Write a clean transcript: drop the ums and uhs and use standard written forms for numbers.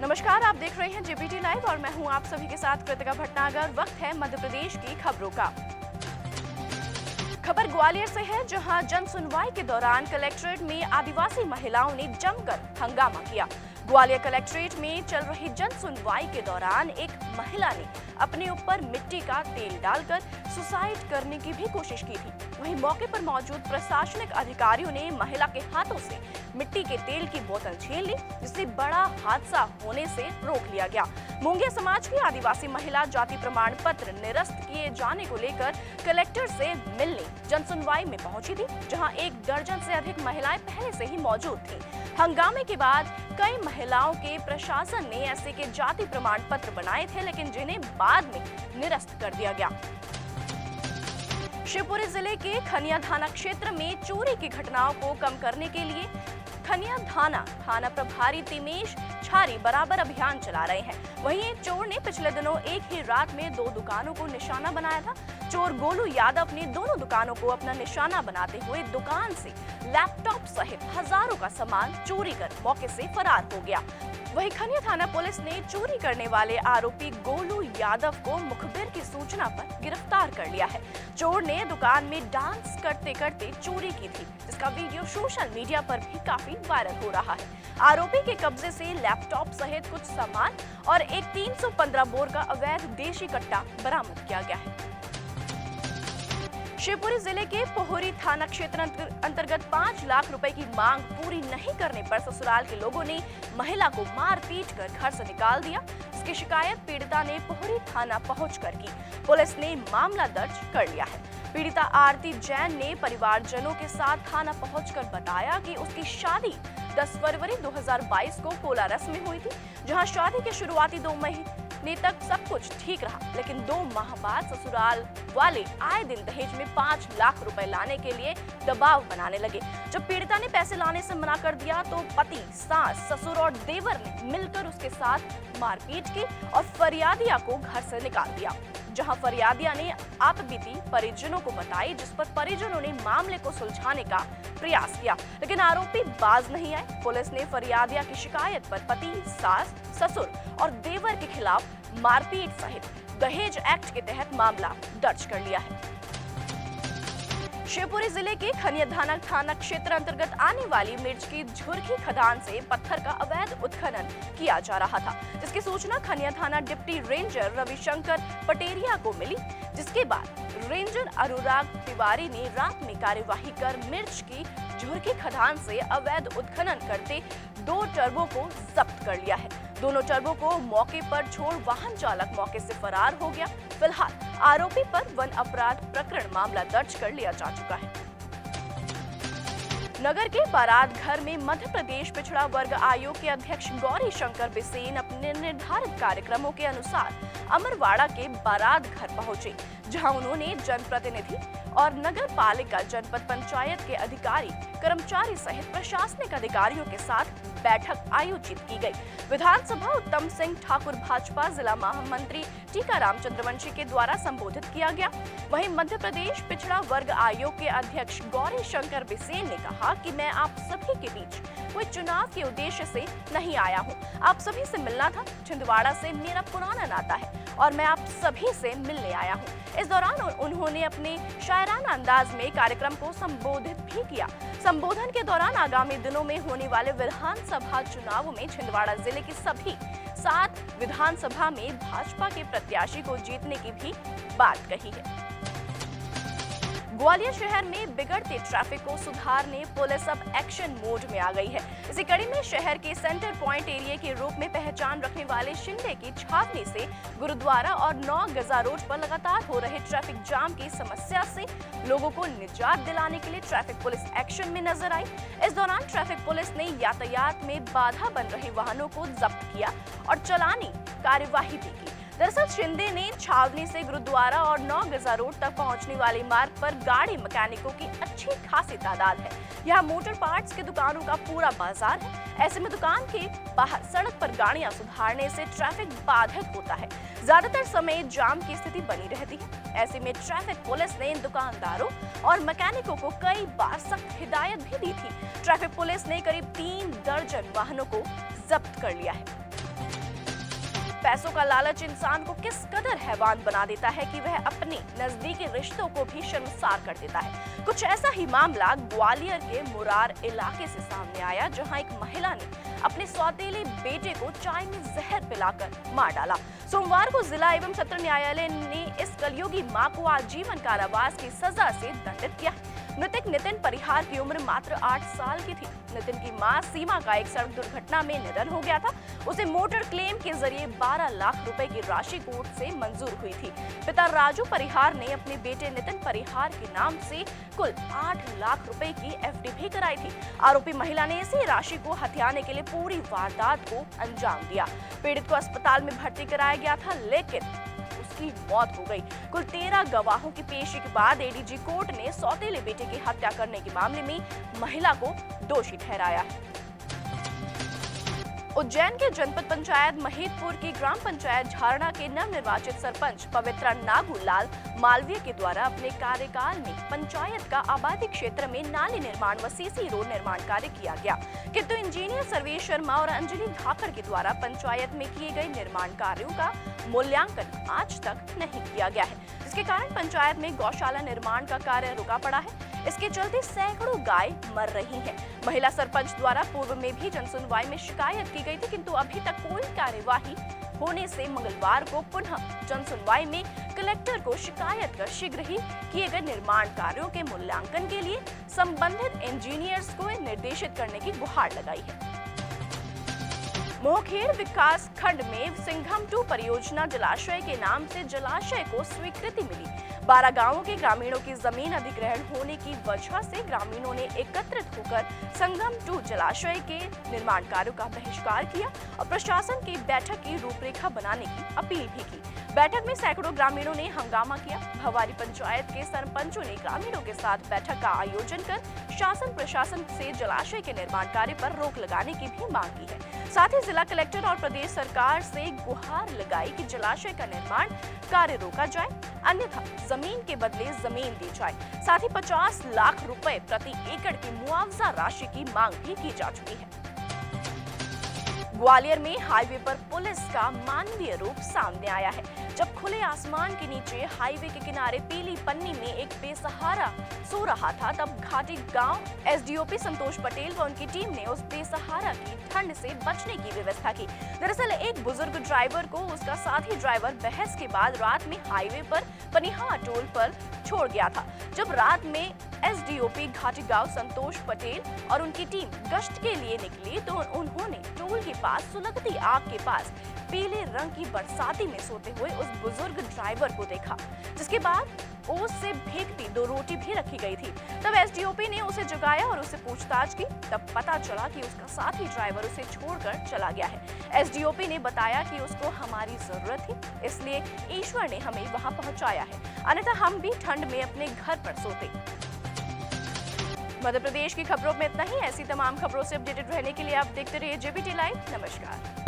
नमस्कार, आप देख रहे हैं जेबीटी लाइव और मैं हूं आप सभी के साथ कृतिका भटनागर। वक्त है मध्य प्रदेश की खबरों का। खबर ग्वालियर से है, जहां जन सुनवाई के दौरान कलेक्ट्रेट में आदिवासी महिलाओं ने जमकर हंगामा किया। ग्वालियर कलेक्ट्रेट में चल रही जन सुनवाई के दौरान एक महिला ने अपने ऊपर मिट्टी का तेल डालकर सुसाइड करने की भी कोशिश की थी। वहीं मौके पर मौजूद प्रशासनिक अधिकारियों ने महिला के हाथों से मिट्टी के तेल की बोतल छीन ली, जिससे बड़ा हादसा होने से रोक लिया गया। मुंगिया समाज की आदिवासी महिला जाति प्रमाण पत्र निरस्त किए जाने को लेकर कलेक्टर से मिलने जन सुनवाई में पहुंची थी, जहां 1 दर्जन से अधिक महिलाएं पहले से ही मौजूद थीं। हंगामे के बाद कई महिलाओं के प्रशासन ने ऐसे के जाति प्रमाण पत्र बनाए थे, लेकिन जिन्हें बाद में निरस्त कर दिया गया। शिवपुरी जिले के खनिया थाना क्षेत्र में चोरी की घटनाओं को कम करने के लिए खनिया थाना प्रभारी तिमेश छारी बराबर अभियान चला रहे हैं। वहीं एक चोर ने पिछले दिनों एक ही रात में 2 दुकानों को निशाना बनाया था। चोर गोलू यादव ने दोनों दुकानों को अपना निशाना बनाते हुए दुकान से लैपटॉप सहित हजारों का सामान चोरी कर मौके से फरार हो गया। वहीं खनिया थाना पुलिस ने चोरी करने वाले आरोपी गोलू यादव को मुखबिर की सूचना पर गिरफ्तार कर लिया है। चोर ने दुकान में डांस करते करते चोरी की थी, जिसका वीडियो सोशल मीडिया पर भी काफी वायरल हो रहा है। आरोपी के कब्जे से लैपटॉप सहित कुछ सामान और एक 315 बोर का अवैध देशी कट्टा बरामद किया गया है। शिवपुरी जिले के पोहरी थाना क्षेत्र अंतर्गत 5 लाख रुपए की मांग पूरी नहीं करने पर ससुराल के लोगों ने महिला को मार पीट कर घर से निकाल दिया। इसकी शिकायत पीड़िता ने पोहरी थाना पहुंचकर की। पुलिस ने मामला दर्ज कर लिया है। पीड़िता आरती जैन ने परिवारजनों के साथ थाना पहुंचकर बताया कि उसकी शादी 10 फरवरी 2022 को कोलारस में हुई थी, जहां शादी के शुरुआती 2 महीने तक सब कुछ ठीक रहा, लेकिन 2 माह बाद ससुराल वाले आए दिन दहेज में 5 लाख रुपए लाने के लिए दबाव बनाने लगे। जब पीड़िता ने पैसे लाने से मना कर दिया तो पति, सास, ससुर और देवर ने मिलकर उसके साथ मारपीट की और फरियादिया को घर से निकाल दिया। जहां फरियादिया ने आपबीती परिजनों को बताई, जिस पर परिजनों ने मामले को सुलझाने का प्रयास किया, लेकिन आरोपी बाज नहीं आए। पुलिस ने फरियादिया की शिकायत पर पति, सास, ससुर और देवर के खिलाफ मारपीट सहित दहेज एक्ट के तहत मामला दर्ज कर लिया है। शिवपुरी जिले के खनिया थाना क्षेत्र अंतर्गत आने वाली मिर्च की झुरखी खदान से पत्थर का अवैध उत्खनन किया जा रहा था, जिसकी सूचना खनिया थाना डिप्टी रेंजर रविशंकर पटेरिया को मिली, जिसके बाद रेंजर अनुराग तिवारी ने रात में कार्यवाही कर मिर्च की झुरखी खदान से अवैध उत्खनन करते 2 टर्बो को जब्त कर लिया है। दोनों टर्बो को मौके पर छोड़ वाहन चालक मौके से फरार हो गया। फिलहाल आरोपी पर वन अपराध प्रकरण मामला दर्ज कर लिया जा चुका है। नगर के बारात घर में मध्य प्रदेश पिछड़ा वर्ग आयोग के अध्यक्ष गौरी शंकर बिसेन अपने निर्धारित कार्यक्रमों के अनुसार अमरवाड़ा के बारात घर पहुंचे, जहां उन्होंने जनप्रतिनिधि और नगर पालिका, जनपद पंचायत के अधिकारी, कर्मचारी सहित प्रशासनिक अधिकारियों के साथ बैठक आयोजित की गई। विधानसभा उत्तम सिंह ठाकुर भाजपा जिला महामंत्री टीकाराम चंद्रवंशी के द्वारा संबोधित किया गया। वहीं मध्य प्रदेश पिछड़ा वर्ग आयोग के अध्यक्ष गौरी शंकर बिसेन ने कहा कि मैं आप सभी के बीच कोई चुनाव के उद्देश्य से नहीं आया हूं। आप सभी से मिलना था। छिंदवाड़ा से मेरा पुराना नाता है और मैं आप सभी से मिलने आया हूं। इस दौरान उन्होंने अपने शायराना अंदाज में कार्यक्रम को संबोधित भी किया। संबोधन के दौरान आगामी दिनों में होने वाले विधानसभा चुनावों में छिंदवाड़ा जिले की सभी 7 विधानसभा में भाजपा के प्रत्याशी को जीतने की भी बात कही है। ग्वालियर शहर में बिगड़ते ट्रैफिक को सुधारने पुलिस अब एक्शन मोड में आ गई है। इसी कड़ी में शहर के सेंटर पॉइंट एरिया के रूप में पहचान रखने वाले शिंदे की छावनी से गुरुद्वारा और 9 गजा रोड पर लगातार हो रहे ट्रैफिक जाम की समस्या से लोगों को निजात दिलाने के लिए ट्रैफिक पुलिस एक्शन में नजर आई। इस दौरान ट्रैफिक पुलिस ने यातायात में बाधा बन रहे वाहनों को जब्त किया और चालानी कार्यवाही भी की। दरअसल शिंदे ने छावनी से गुरुद्वारा और 9 गजा रोड तक पहुंचने वाले मार्ग पर गाड़ी मैकेनिकों की अच्छी खासी तादाद है। यहाँ मोटर पार्ट्स की दुकानों का पूरा बाजार है। ऐसे में दुकान के बाहर सड़क पर गाड़ियां सुधारने से ट्रैफिक बाधित होता है। ज्यादातर समय जाम की स्थिति बनी रहती है। ऐसे में ट्रैफिक पुलिस ने इन दुकानदारों और मैकेनिकों को कई बार सख्त हिदायत भी दी थी। ट्रैफिक पुलिस ने करीब 3 दर्जन वाहनों को जब्त कर लिया है। पैसों का लालच इंसान को किस कदर हैवान बना देता है कि वह अपने नजदीकी रिश्तों को भी शर्मसार कर देता है। कुछ ऐसा ही मामला ग्वालियर के मुरार इलाके से सामने आया, जहां एक महिला ने अपने सौतेले बेटे को चाय में जहर पिलाकर मार डाला। सोमवार को जिला एवं सत्र न्यायालय ने इस कलयुगी मां को आजीवन कारावास की सजा से दंडित किया। मृतक नितिन परिहार की उम्र मात्र 8 साल की थी। नितिन की मां सीमा का एक सड़क दुर्घटना में निधन हो गया था। उसे मोटर क्लेम के जरिए 12 लाख रुपए की राशि कोर्ट से मंजूर हुई थी। पिता राजू परिहार ने अपने बेटे नितिन परिहार के नाम से कुल 8 लाख रुपए की एफडी भी कराई थी। आरोपी महिला ने इसी राशि को हथियाने के लिए पूरी वारदात को अंजाम दिया। पीड़ित को अस्पताल में भर्ती कराया गया था, लेकिन उसकी मौत हो गई। कुल 13 गवाहों की पेशी के बाद एडीजी कोर्ट ने सौतेले बेटे की हत्या करने के मामले में महिला को दोषी ठहराया है। उज्जैन के जनपद पंचायत महिदपुर की ग्राम पंचायत झारणा के नवनिर्वाचित सरपंच पवित्रा नागूलाल मालवीय के द्वारा अपने कार्यकाल में पंचायत का आबादी क्षेत्र में नाली निर्माण व सीसी रोड निर्माण कार्य किया गया, किंतु इंजीनियर सर्वेश शर्मा और अंजलि धाकड़ के द्वारा पंचायत में किए गए निर्माण कार्यों का मूल्यांकन आज तक नहीं किया गया है, जिसके कारण पंचायत में गौशाला निर्माण का कार्य रुका पड़ा है। इसके चलते सैकड़ों गाय मर रही हैं। महिला सरपंच द्वारा पूर्व में भी जनसुनवाई में शिकायत की गई थी, किंतु अभी तक कोई कार्यवाही होने से मंगलवार को पुनः जनसुनवाई में कलेक्टर को शिकायत कर शीघ्र ही किए गए निर्माण कार्यों के मूल्यांकन के लिए संबंधित इंजीनियर्स को निर्देशित करने की गुहार लगाई है। मोहखेड़ विकास खंड में सिंघम 2 परियोजना जलाशय के नाम से जलाशय को स्वीकृति मिली। 12 गांवों के ग्रामीणों की जमीन अधिग्रहण होने की वजह से ग्रामीणों ने एकत्रित होकर संगम 2 जलाशय के निर्माण कार्यों का बहिष्कार किया और प्रशासन की बैठक की रूपरेखा बनाने की अपील भी की। बैठक में सैकड़ों ग्रामीणों ने हंगामा किया। भवारी पंचायत के सरपंचों ने ग्रामीणों के साथ बैठक का आयोजन कर शासन प्रशासन से जलाशय के निर्माण कार्य पर रोक लगाने की भी मांग की है। साथ ही जिला कलेक्टर और प्रदेश सरकार से गुहार लगाई कि जलाशय का निर्माण कार्य रोका जाए, अन्यथा जमीन के बदले जमीन दी जाए। साथ ही 50 लाख रुपए प्रति एकड़ की मुआवजा राशि की मांग भी की जा चुकी है। ग्वालियर में हाईवे पर पुलिस का मानवीय रूप सामने आया है, जब खुले आसमान के नीचे हाईवे के किनारे पीली पन्नी में एक बेसहारा सो रहा था, तब घाटी गांव एसडीओपी संतोष पटेल व उनकी टीम ने उस बेसहारा की ठंड से बचने की व्यवस्था की। दरअसल एक बुजुर्ग ड्राइवर को उसका साथी ड्राइवर बहस के बाद रात में हाईवे पर पनिहार टोल पर छोड़ गया था। जब रात में एसडीओपी घाटी गांव संतोष पटेल और उनकी टीम गश्त के लिए निकली तो उन्होंने टोल के पास सुलगती आग के पास पीले रंग की बरसाती में सोते हुए उस बुजुर्ग ड्राइवर को देखा, जिसके बाद ओस से भीगती 2 रोटी भी रखी गई थी। तब एसडीओपी ने उसे जगाया और उससे पूछताछ की। तब पता चला कि उसका साथी ड्राइवर उसे छोड़कर चला गया है। एसडीओपी ने बताया कि उसको हमारी जरूरत थी, इसलिए ईश्वर ने हमें वहां पहुंचाया है, अन्यथा हम भी ठंड में अपने घर पर सोते। मध्य प्रदेश की खबरों में इतना ही। ऐसी तमाम खबरों से अपडेटेड रहने के लिए आप देखते रहिए जेबीटी लाइव। नमस्कार।